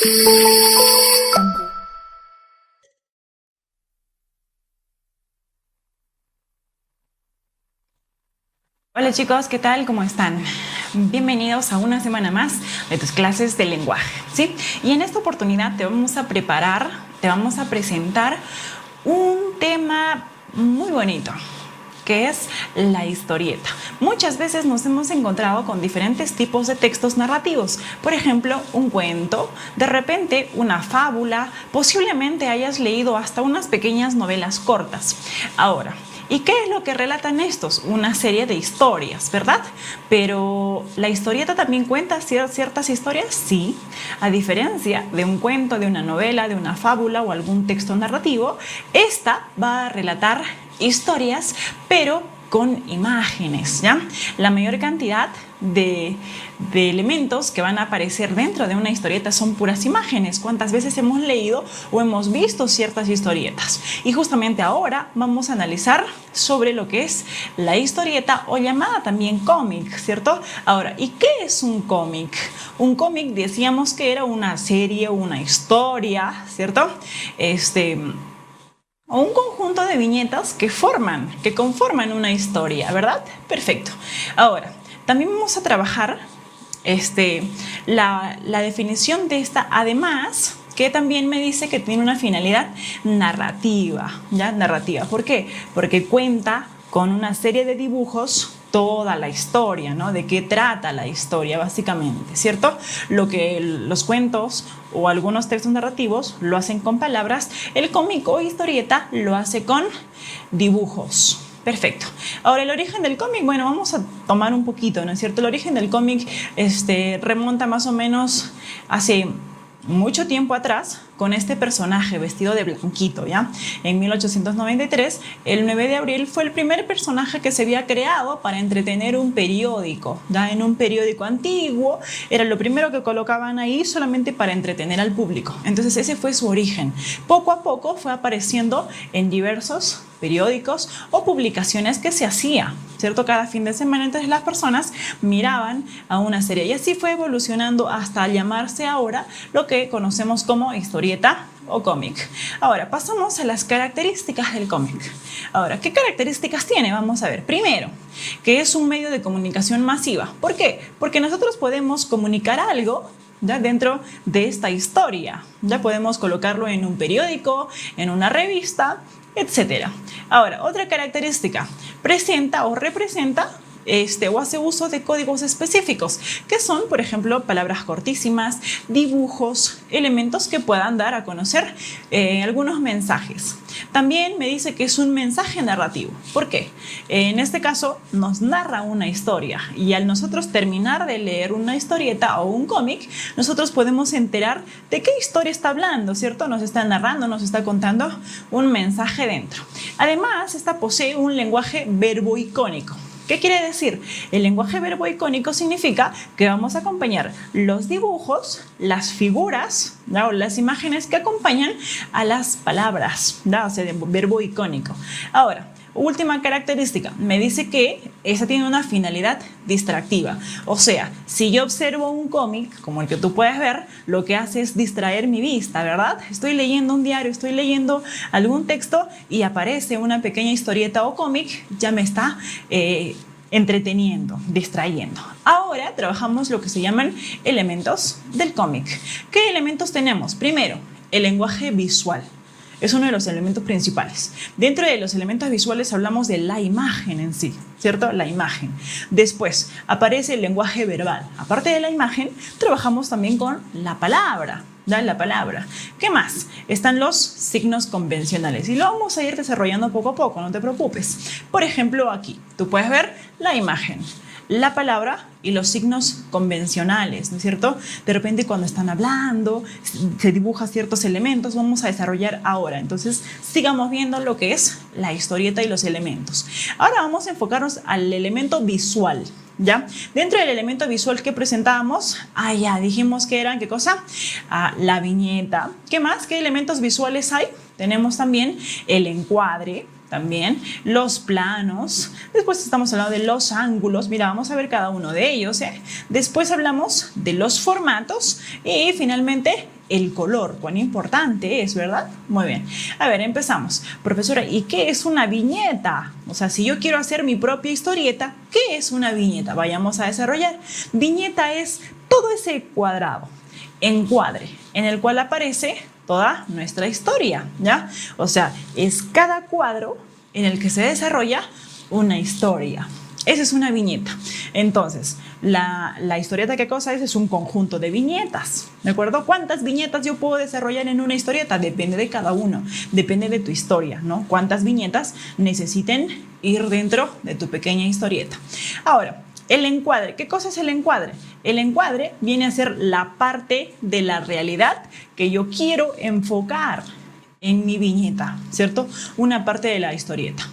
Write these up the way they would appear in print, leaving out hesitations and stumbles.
Hola chicos, ¿qué tal? ¿Cómo están? Bienvenidos a una semana más de tus clases de lenguaje, ¿sí? Y en esta oportunidad te vamos a presentar un tema muy bonito, que es la historieta. Muchas veces nos hemos encontrado con diferentes tipos de textos narrativos. Por ejemplo, un cuento, de repente una fábula, posiblemente hayas leído hasta unas pequeñas novelas cortas. Ahora, ¿y qué es lo que relatan estos? Una serie de historias, ¿verdad? Pero ¿la historieta también cuenta ciertas historias? Sí. A diferencia de un cuento, de una novela, de una fábula o algún texto narrativo, esta va a relatar historias, pero con imágenes, ¿ya? La mayor cantidad de elementos que van a aparecer dentro de una historieta son puras imágenes. ¿Cuántas veces hemos leído o hemos visto ciertas historietas? Y justamente ahora vamos a analizar sobre lo que es la historieta o llamada también cómic, ¿cierto? Ahora, ¿y qué es un cómic? Un cómic decíamos que era una serie, una historia, ¿cierto? O un conjunto de viñetas que conforman una historia, ¿verdad? Perfecto. Ahora, también vamos a trabajar la definición de esta, además, que también me dice que tiene una finalidad narrativa, ¿ya? Narrativa. ¿Por qué? Porque cuenta con una serie de dibujos toda la historia, ¿no? De qué trata la historia, básicamente, ¿cierto? Lo que los cuentos o algunos textos narrativos lo hacen con palabras, el cómic o historieta lo hace con dibujos. Perfecto. Ahora, el origen del cómic, bueno, vamos a tomar un poquito, ¿no es cierto? El origen del cómic remonta más o menos hace mucho tiempo atrás, con este personaje vestido de blanquito, ¿ya? En 1893, el 9 de abril fue el primer personaje que se había creado para entretener un periódico, ¿ya? En un periódico antiguo, era lo primero que colocaban ahí solamente para entretener al público. Entonces ese fue su origen. Poco a poco fue apareciendo en diversos periódicos o publicaciones que se hacía, ¿cierto? Cada fin de semana. Entonces las personas miraban a una serie y así fue evolucionando hasta llamarse ahora lo que conocemos como historieta o cómic. Ahora, pasamos a las características del cómic. Ahora, ¿qué características tiene? Vamos a ver. Primero, que es un medio de comunicación masiva. ¿Por qué? Porque nosotros podemos comunicar algo, ¿ya? Dentro de esta historia. Ya podemos colocarlo en un periódico, en una revista, etcétera. Ahora, otra característica, presenta o representa o hace uso de códigos específicos, que son, por ejemplo, palabras cortísimas, dibujos, elementos que puedan dar a conocer algunos mensajes. También me dice que es un mensaje narrativo. ¿Por qué? En este caso nos narra una historia y al nosotros terminar de leer una historieta o un cómic, nosotros podemos enterar de qué historia está hablando, ¿cierto? Nos está narrando, nos está contando un mensaje dentro. Además, esta posee un lenguaje verboicónico. ¿Qué quiere decir? El lenguaje verboicónico significa que vamos a acompañar los dibujos, las figuras, ¿no? O las imágenes que acompañan a las palabras, ¿no? O sea, verbo icónico. Ahora, última característica, me dice que esa tiene una finalidad distractiva. O sea, si yo observo un cómic, como el que tú puedes ver, lo que hace es distraer mi vista, ¿verdad? Estoy leyendo un diario, estoy leyendo algún texto y aparece una pequeña historieta o cómic, ya me está entreteniendo, distrayendo. Ahora trabajamos lo que se llaman elementos del cómic. ¿Qué elementos tenemos? Primero, el lenguaje visual. Es uno de los elementos principales. Dentro de los elementos visuales hablamos de la imagen en sí, ¿cierto? La imagen. Después aparece el lenguaje verbal. Aparte de la imagen, trabajamos también con la palabra. ¿Ya? La palabra. ¿Qué más? Están los signos convencionales y lo vamos a ir desarrollando poco a poco, no te preocupes. Por ejemplo, aquí tú puedes ver la imagen, la palabra y los signos convencionales, ¿no es cierto? De repente cuando están hablando, se dibujan ciertos elementos, vamos a desarrollar ahora. Entonces, sigamos viendo lo que es la historieta y los elementos. Ahora vamos a enfocarnos al elemento visual, ¿ya? Dentro del elemento visual que presentábamos, ya dijimos que eran, ¿qué cosa? La viñeta. ¿Qué más? ¿Qué elementos visuales hay? Tenemos también el encuadre, también los planos. Después estamos hablando de los ángulos. Mira, vamos a ver cada uno de ellos, ¿eh? Después hablamos de los formatos y finalmente el color, cuán importante es, ¿verdad? Muy bien. A ver, empezamos. Profesora, ¿y qué es una viñeta? O sea, si yo quiero hacer mi propia historieta, ¿qué es una viñeta? Vayamos a desarrollar. Viñeta es todo ese cuadrado, encuadre, en el cual aparece toda nuestra historia, ¿ya? O sea, es cada cuadro en el que se desarrolla una historia. Esa es una viñeta. Entonces, la historieta, ¿qué cosa es? Es un conjunto de viñetas, ¿de acuerdo? ¿Cuántas viñetas yo puedo desarrollar en una historieta? Depende de cada uno, depende de tu historia, ¿no? ¿Cuántas viñetas necesiten ir dentro de tu pequeña historieta? Ahora, el encuadre. ¿Qué cosa es el encuadre? El encuadre viene a ser la parte de la realidad que yo quiero enfocar en mi viñeta, ¿cierto? Una parte de la historieta.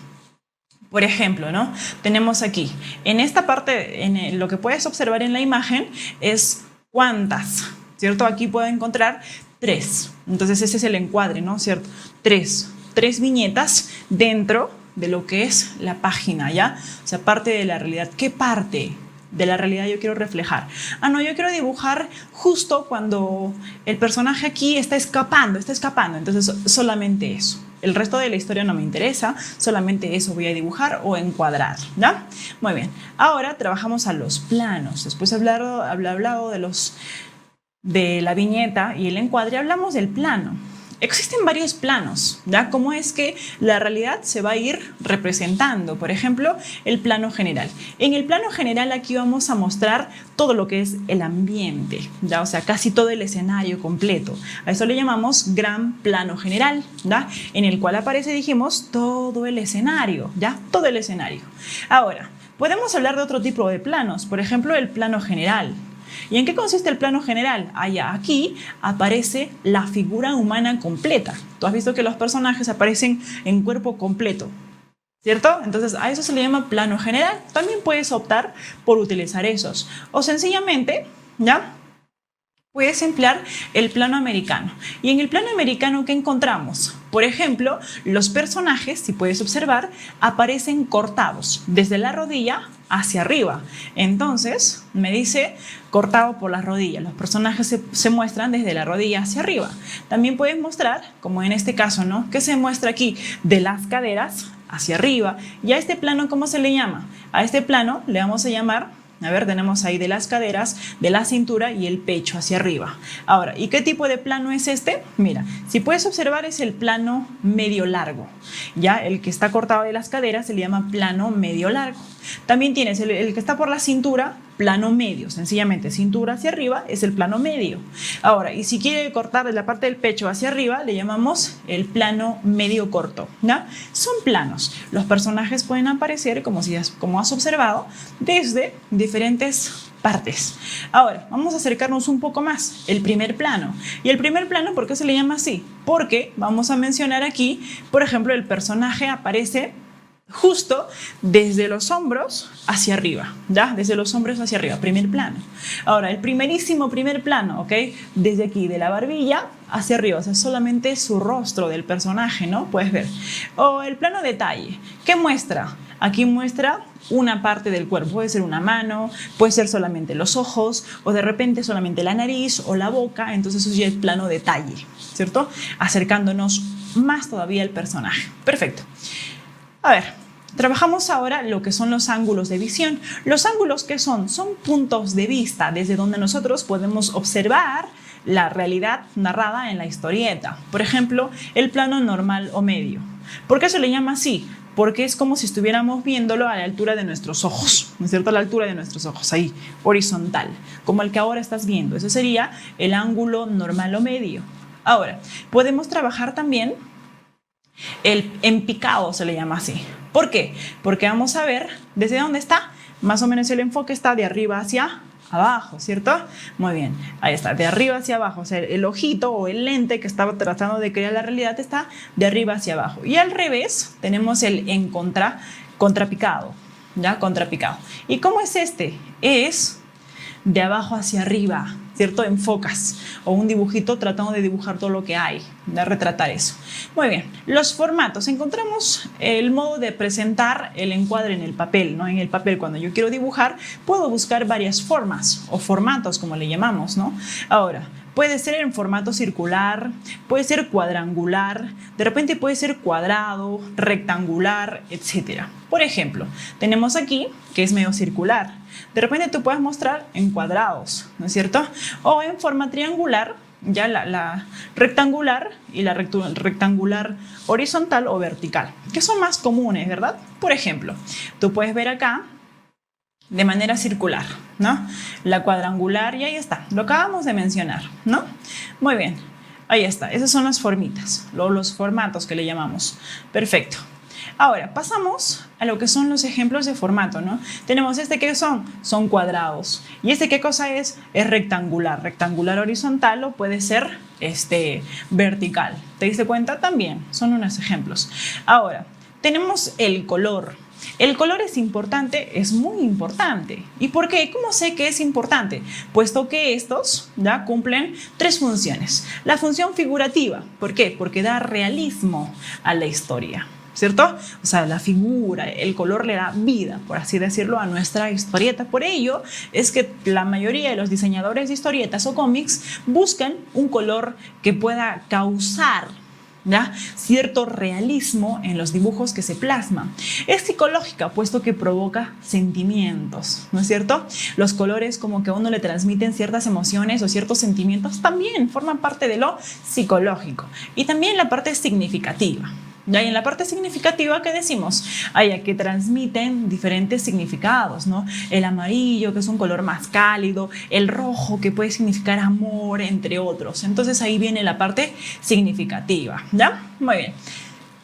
Por ejemplo, ¿no? Tenemos aquí, en esta parte, lo que puedes observar en la imagen es cuántas, ¿cierto? Aquí puedo encontrar 3. Entonces ese es el encuadre, ¿no? ¿Cierto? 3 viñetas dentro de lo que es la página, ¿ya? O sea, parte de la realidad. ¿Qué parte de la realidad yo quiero reflejar? Ah, no, yo quiero dibujar justo cuando el personaje aquí está escapando. Entonces, solamente eso. El resto de la historia no me interesa, solamente eso voy a dibujar o encuadrar, ¿ya? Muy bien. Ahora trabajamos a los planos. Después de haber hablado de la viñeta y el encuadre, hablamos del plano. Existen varios planos, ¿ya? Cómo es que la realidad se va a ir representando. Por ejemplo, el plano general. En el plano general aquí vamos a mostrar todo lo que es el ambiente, ¿ya? O sea, casi todo el escenario completo. A eso le llamamos gran plano general, ¿ya? En el cual aparece, dijimos, todo el escenario, ¿ya? Todo el escenario. Ahora, podemos hablar de otro tipo de planos. Por ejemplo, el plano general. ¿Y en qué consiste el plano general? Allá, aquí aparece la figura humana completa. Tú has visto que los personajes aparecen en cuerpo completo, ¿cierto? Entonces a eso se le llama plano general. También puedes optar por utilizar esos. O sencillamente, ¿ya? Puedes emplear el plano americano. Y en el plano americano, ¿qué encontramos? Por ejemplo, los personajes, si puedes observar, aparecen cortados desde la rodilla hacia arriba. Entonces, me dice cortado por las rodillas. Los personajes se muestran desde la rodilla hacia arriba. También puedes mostrar, como en este caso, ¿no? Que se muestra aquí de las caderas hacia arriba. ¿Y a este plano cómo se le llama? A este plano le vamos a llamar... A ver, tenemos ahí de las caderas, de la cintura y el pecho hacia arriba. Ahora, ¿y qué tipo de plano es este? Mira, si puedes observar es el plano medio largo. Ya, el que está cortado de las caderas se le llama plano medio largo. También tienes el que está por la cintura, plano medio. Sencillamente, cintura hacia arriba es el plano medio. Ahora, y si quiere cortar de la parte del pecho hacia arriba, le llamamos el plano medio corto, ¿no? Son planos. Los personajes pueden aparecer, como has observado, desde diferentes partes. Ahora, vamos a acercarnos un poco más. El primer plano. ¿Y el primer plano por qué se le llama así? Porque vamos a mencionar aquí, por ejemplo, el personaje aparece justo desde los hombros hacia arriba, ¿ya? Desde los hombros hacia arriba, primer plano. Ahora, el primerísimo primer plano, ¿ok? Desde aquí, de la barbilla hacia arriba, o sea, solamente su rostro del personaje, ¿no? Puedes ver. O el plano detalle, ¿qué muestra? Aquí muestra una parte del cuerpo, puede ser una mano, puede ser solamente los ojos, o de repente solamente la nariz o la boca, entonces eso ya es plano detalle, ¿cierto? Acercándonos más todavía al personaje. Perfecto. A ver, trabajamos ahora lo que son los ángulos de visión. Los ángulos, ¿qué son? Son puntos de vista desde donde nosotros podemos observar la realidad narrada en la historieta. Por ejemplo, el plano normal o medio. ¿Por qué se le llama así? Porque es como si estuviéramos viéndolo a la altura de nuestros ojos, ¿no es cierto? A la altura de nuestros ojos, ahí, horizontal, como el que ahora estás viendo. Ese sería el ángulo normal o medio. Ahora, podemos trabajar también en picado, se le llama así. ¿Por qué? Porque vamos a ver desde dónde está. Más o menos el enfoque está de arriba hacia abajo, ¿cierto? Muy bien, ahí está, de arriba hacia abajo. O sea, el ojito o el lente que estaba tratando de crear la realidad está de arriba hacia abajo. Y al revés tenemos el en contrapicado, ¿ya? Contrapicado. ¿Y cómo es este? Es de abajo hacia arriba, ¿cierto? Enfocas o un dibujito tratando de dibujar todo lo que hay, de retratar eso. Muy bien, los formatos. Encontramos el modo de presentar el encuadre en el papel, ¿no? En el papel, cuando yo quiero dibujar, puedo buscar varias formas o formatos, como le llamamos, ¿no? Ahora, Puede ser en formato circular, puede ser cuadrangular, de repente puede ser cuadrado, rectangular, etc. Por ejemplo, tenemos aquí que es medio circular. De repente tú puedes mostrar en cuadrados, ¿no es cierto? O en forma triangular, ya la rectangular y la rectangular horizontal o vertical, que son más comunes, ¿verdad? Por ejemplo, tú puedes ver acá de manera circular, ¿no? La cuadrangular y ahí está, lo acabamos de mencionar, ¿no? Muy bien, ahí está, esas son las formitas, los formatos que le llamamos. Perfecto. Ahora, pasamos a lo que son los ejemplos de formato, ¿no? Tenemos este que son cuadrados. ¿Y este qué cosa es? Es rectangular. Rectangular horizontal o puede ser vertical. ¿Te diste cuenta? También son unos ejemplos. Ahora, tenemos el color. El color es importante, es muy importante. ¿Y por qué? ¿Cómo sé que es importante? Puesto que estos ya cumplen 3 funciones. La función figurativa, ¿por qué? Porque da realismo a la historia, ¿cierto? O sea, la figura, el color le da vida, por así decirlo, a nuestra historieta. Por ello es que la mayoría de los diseñadores de historietas o cómics buscan un color que pueda causar, ¿ya?, cierto realismo en los dibujos que se plasman. Es psicológica, puesto que provoca sentimientos, ¿no es cierto? Los colores como que a uno le transmiten ciertas emociones o ciertos sentimientos, también forman parte de lo psicológico. Y también la parte significativa. ¿Ya? Y en la parte significativa, ¿qué decimos? Que transmiten diferentes significados, ¿no? El amarillo, que es un color más cálido, el rojo, que puede significar amor, entre otros. Entonces ahí viene la parte significativa, ¿ya? Muy bien.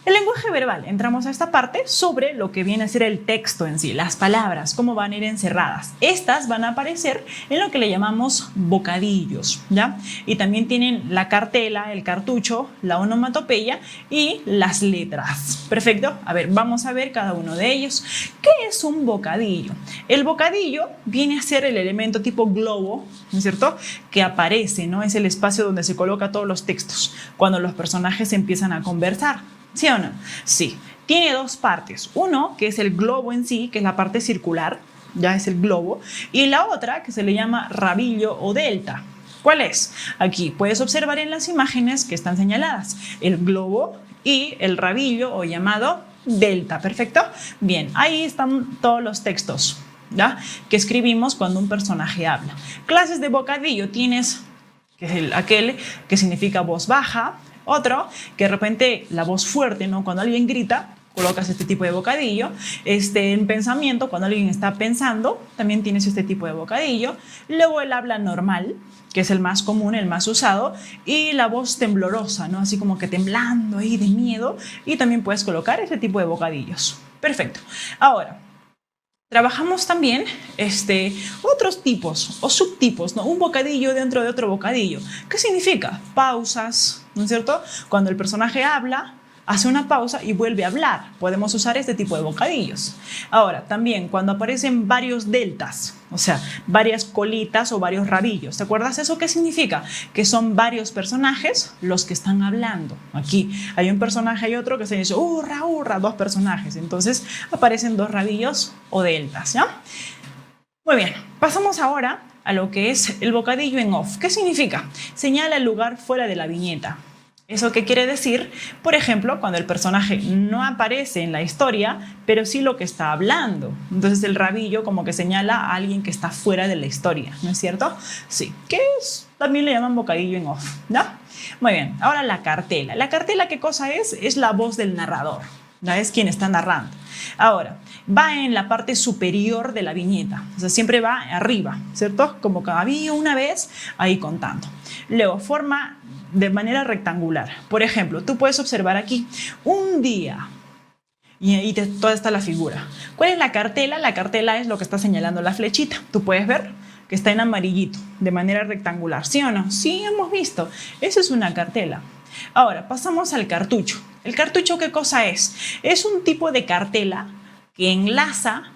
El lenguaje verbal, entramos a esta parte sobre lo que viene a ser el texto en sí, las palabras, cómo van a ir encerradas. Estas van a aparecer en lo que le llamamos bocadillos, ¿ya? Y también tienen la cartela, el cartucho, la onomatopeya y las letras. Perfecto. A ver, vamos a ver cada uno de ellos. ¿Qué es un bocadillo? El bocadillo viene a ser el elemento tipo globo, ¿no es cierto?, que aparece, ¿no? Es el espacio donde se coloca todos los textos cuando los personajes empiezan a conversar. ¿Sí o no? Sí. Tiene 2 partes. Uno, que es el globo en sí, que es la parte circular, ya es el globo, y la otra, que se le llama rabillo o delta. ¿Cuál es? Aquí puedes observar en las imágenes que están señaladas el globo y el rabillo o llamado delta. ¿Perfecto? Bien, ahí están todos los textos, ¿ya?, que escribimos cuando un personaje habla. Clases de bocadillo tienes, que es aquel que significa voz baja. Otro, que de repente la voz fuerte, ¿no? Cuando alguien grita, colocas este tipo de bocadillo. En pensamiento, cuando alguien está pensando, también tienes este tipo de bocadillo. Luego el habla normal, que es el más común, el más usado. Y la voz temblorosa, ¿no? Así como que temblando ahí de miedo. Y también puedes colocar este tipo de bocadillos. Perfecto. Ahora, trabajamos también otros tipos o subtipos, ¿no? Un bocadillo dentro de otro bocadillo. ¿Qué significa? Pausas, ¿no es cierto? Cuando el personaje habla, hace una pausa y vuelve a hablar. Podemos usar este tipo de bocadillos. Ahora, también cuando aparecen varios deltas, o sea, varias colitas o varios rabillos. ¿Te acuerdas eso? ¿Qué significa? Que son varios personajes los que están hablando. Aquí hay un personaje y otro que se dice hurra, hurra, 2 personajes. Entonces aparecen 2 rabillos o deltas, ¿ya? Muy bien, pasamos ahora a lo que es el bocadillo en off. ¿Qué significa? Señala el lugar fuera de la viñeta. ¿Eso qué quiere decir? Por ejemplo, cuando el personaje no aparece en la historia, pero sí lo que está hablando. Entonces el rabillo como que señala a alguien que está fuera de la historia, ¿no es cierto? Sí, que es, también le llaman bocadillo en off, ¿no? Muy bien, ahora la cartela. ¿La cartela qué cosa es? Es la voz del narrador, ¿no? Es quien está narrando. Ahora, va en la parte superior de la viñeta, o sea, siempre va arriba, ¿cierto? Como que había una vez ahí contando. Luego, forma de manera rectangular. Por ejemplo, tú puedes observar aquí un día y ahí toda está la figura. ¿Cuál es la cartela? La cartela es lo que está señalando la flechita. Tú puedes ver que está en amarillito, de manera rectangular. ¿Sí o no? Sí, hemos visto. Eso es una cartela. Ahora, pasamos al cartucho. ¿El cartucho qué cosa es? Es un tipo de cartela que enlaza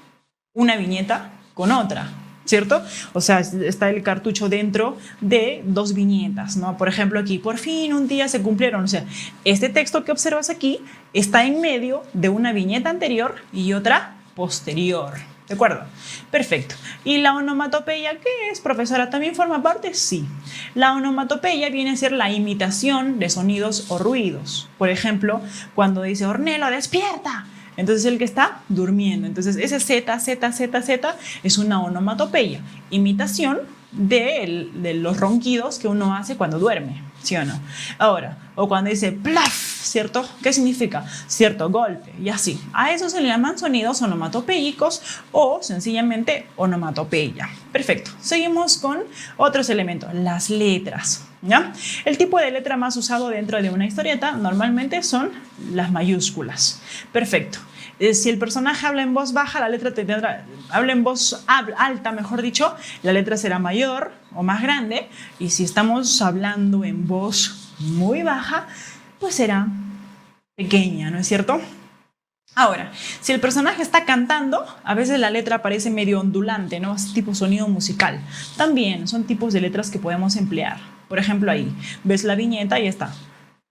una viñeta con otra, ¿cierto? O sea, está el cartucho dentro de 2 viñetas, ¿no? Por ejemplo, aquí, por fin un día se cumplieron. O sea, este texto que observas aquí está en medio de una viñeta anterior y otra posterior. ¿De acuerdo? Perfecto. ¿Y la onomatopeya qué es, profesora? ¿También forma parte? Sí. La onomatopeya viene a ser la imitación de sonidos o ruidos. Por ejemplo, cuando dice Ornelo, despierta. Entonces el que está durmiendo. Entonces ese Z, Z, Z, Z es una onomatopeya. Imitación de los ronquidos que uno hace cuando duerme. ¿Sí o no? Ahora, o cuando dice plaf, ¿cierto? ¿Qué significa? Cierto golpe, y así. A eso se le llaman sonidos onomatopéyicos o sencillamente onomatopeya. Perfecto. Seguimos con otros elementos, las letras. ¿Ya? El tipo de letra más usado dentro de una historieta normalmente son las mayúsculas. Perfecto. Si el personaje habla en voz baja, la letra habla en voz alta, mejor dicho, la letra será mayor o más grande. Y si estamos hablando en voz muy baja, pues será pequeña, ¿no es cierto? Ahora, si el personaje está cantando, a veces la letra parece medio ondulante, ¿no? Es tipo sonido musical. También son tipos de letras que podemos emplear. Por ejemplo, ahí ves la viñeta y está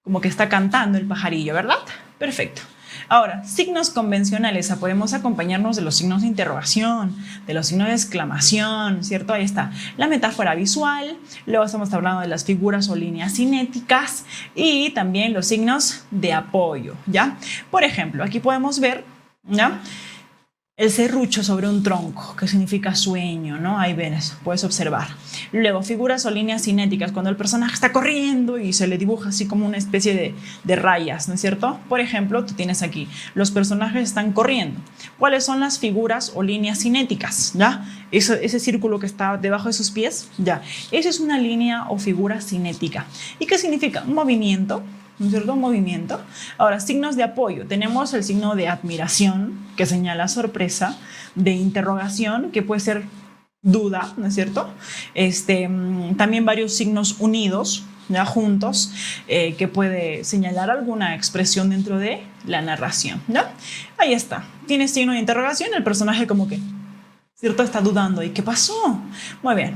como que está cantando el pajarillo, ¿verdad? Perfecto. Ahora, signos convencionales, podemos acompañarnos de los signos de interrogación, de los signos de exclamación, ¿cierto? Ahí está la metáfora visual, luego estamos hablando de las figuras o líneas cinéticas y también los signos de apoyo, ¿ya? Por ejemplo, aquí podemos ver, ¿ya? El serrucho sobre un tronco, que significa sueño, ¿no? Ahí ves, puedes observar. Luego, figuras o líneas cinéticas, cuando el personaje está corriendo y se le dibuja así como una especie de rayas, ¿no es cierto? Por ejemplo, tú tienes aquí, los personajes están corriendo. ¿Cuáles son las figuras o líneas cinéticas? ¿Ya? Ese círculo que está debajo de sus pies, ya. Esa es una línea o figura cinética. ¿Y qué significa? Un movimiento, ¿no es cierto? Un movimiento. Ahora, signos de apoyo. Tenemos el signo de admiración, que señala sorpresa, de interrogación, que puede ser duda, ¿no es cierto? También varios signos unidos, ya juntos, que puede señalar alguna expresión dentro de la narración, ¿ya? Ahí está. Tiene signo de interrogación, el personaje como que, ¿cierto? Está dudando. ¿Y qué pasó? Muy bien.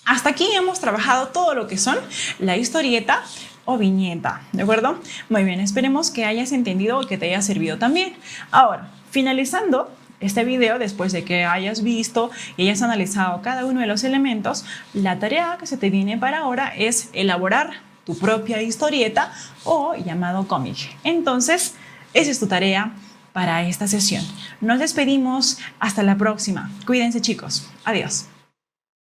Hasta aquí hemos trabajado todo lo que son la historieta o viñeta, ¿de acuerdo? Muy bien, esperemos que hayas entendido o que te haya servido también. Ahora, finalizando este video, después de que hayas visto y hayas analizado cada uno de los elementos, la tarea que se te viene para ahora es elaborar tu propia historieta o llamado cómic. Entonces, esa es tu tarea para esta sesión. Nos despedimos, hasta la próxima. Cuídense, chicos. Adiós.